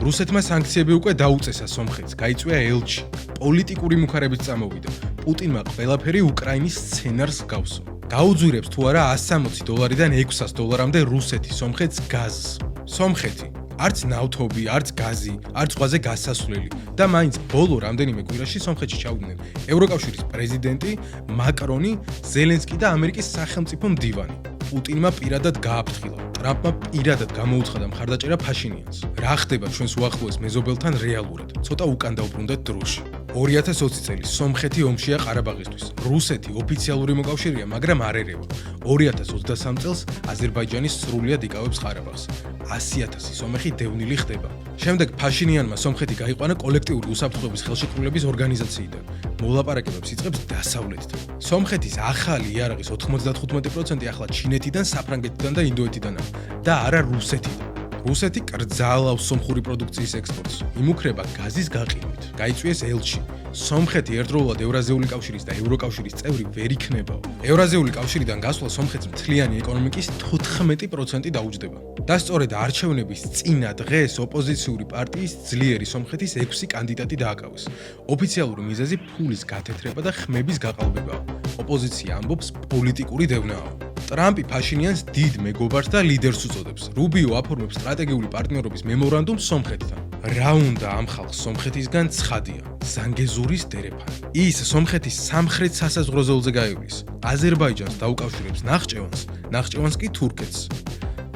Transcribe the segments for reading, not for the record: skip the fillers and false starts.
რუსეთმა სანქციები უკვე დაუწესა სომხეთს, გაიწვია ელჩი, პოლიტიკური მუხარებით წამოვიდა. პუტინმა ყველაფერი უკრაინის სცენარს გავსო. გაუძვირებს თუ არა $160-დან $600-მდე რუსეთი სომხეთს გაზს. სომხეთი არც ნავთობი, არც გაზი, არც ზღვაზე გასასვლელი და მაინც ბოლო რამდენიმე კვირაში სომხეთში ჩავდნენ ევროკავშირის პრეზიდენტი, მაკრონი, ზელენსკი და ამერიკის სახელმწიფო მდივანი. პუტინმა პირადად გააფრთხილა. ტრამპმა პირადად გამოუცხადა მხარდაჭერა ფაშინიანს. რა ხდება ჩვენს უახლოეს მეზობელთან რეალურად? ცოტა უკან დავბრუნდეთ დროში. 2020 წელი სომხეთი ომშია ყარაბაღისთვის. რუსეთი ოფიციალური მოკავშირეა, მაგრამ არ ერევა. 2023 წელს აზერბაიჯანი სრულიად იკავებს ყარაბაღს. 100,000 სომეხი დევნილი ხდება. შემდეგ ფაშინიანმა სომხეთი გაიყვანა კოლექტიური უსაფრთხოების ხელშეკრულების ორგანიზაციიდან. მოლაპარაკებებს იწყებს დასავლეთთან. სომხეთის ახალი იარაღის 95% ახლა ჩინეთიდან, საფრანგეთიდან და ინდოეთიდანაა და არა რუსეთიდან. რუსეთი კრძალავს სომხური პროდუქციის ექსპორტს. იმუქრება გაზის გაყინვით. გაიწვიეს ელჩი. სომხეთი ერთდროულად ევრაზიული კავშირის და ევროკავშირის წევრი ვერ იქნებაო. ევრაზიული კავშირიდან გასვლა სომხეთს მთლიანი ეკონომიკის 14% დაუჯდება. და სწორედ არჩევნების წინა დღეს ოპოზიციური პარტიის ძლიერი სომხეთის 6 კანდიდატი დააკავეს. ოფიციალური მიზეზი ფულის გათეთრება და ხმების გაყალბებაა. ოპოზიცია ამბობს პოლიტიკური დევნაა. ტრამპი ფაშინიანს დიდ მეგობარს და ლიდერს უწოდებს. რუბიო აფორმებს სტრატეგიული პარტნიორობის მემორანდუმს სომხეთთან. რა უნდა ამ ხალხს სომხეთისგან ცხადია. ზანგეზურის დერეფანი. ის სომხეთის სამხრეთ სასაზღვრო ზოლზე გაივლის. აზერბაიჯანს დაუკავშირებს ნახჭევანს, ნახჭევანს კი თურქეთს.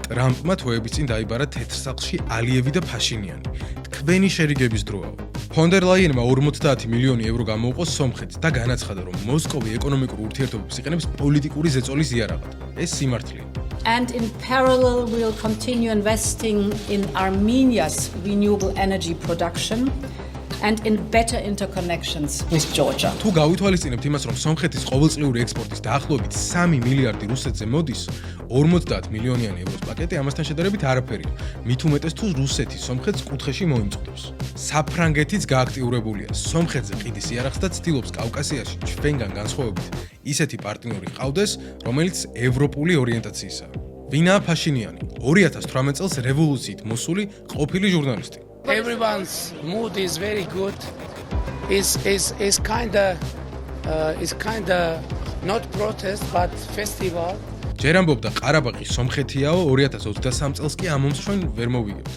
ტრამპმა თვეების წინ დაიბარა თეთრსახლში ალიევი და ფაშინიანი. თქვენი შერიგების დროაა. ფონ დერ ლაიენმა 50 მილიონი ევრო გამოუყო სომხეთს და განაცხადა, რომ მოსკოვი ეკონომიკურ ურთიერთობებს იყენებს პოლიტიკური ზეწოლის იარაღად. ეს სიმართლეა. And in parallel, we'll continue investing in Armenia's renewable energy production and in better interconnections with Georgia. თუ გავითვალისწინებთ იმას, რომ სომხეთის ყოველწლიური ექსპორტის დაახლოებით 3 მილიარდი რუსეთზე მოდის, 50 მილიონიანი ევროს პაკეტი ამასთან შედარებით არაფერია. მით უმეტეს თუ რუსეთი სომხეთს კუთხეში მოიმწოდებს. საფრანგეთიც გააქტიურებულია. სომხეთზე ყიდის იარაღს და ცდილობს კავკასიაში ჩვენგან განსხვავებით ისეთი პარტნიორი ყავდეს, რომელიც ევროპული ორიენტაციისაა. ვინაა ფაშინიანი? 2018 წელს რევოლუციით მოსული ყოფილი ჟურნალისტი. Everyone's mood is very good. Is kinda not protest but festival. ჯერ ამბობდა ყარაბაღი სომხეთიაო, 2023 წელს კი ამ ომს ჩვენ ვერ მოვიგებთ.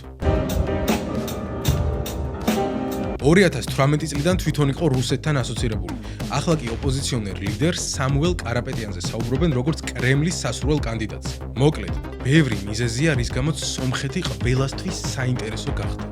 2018 წლიდან თვითონ იყო რუსეთთან ასოცირებული. ახლა კი ოპოზიციონერ ლიდერ სამუელ კარაპეტიანზე საუბრობენ როგორც კრემლის სასურველ კანდიდატს. მოკლედ, ბევრი მიზეზია, რის გამოც სომხეთი ყველასთვის საინტერესო გახდა.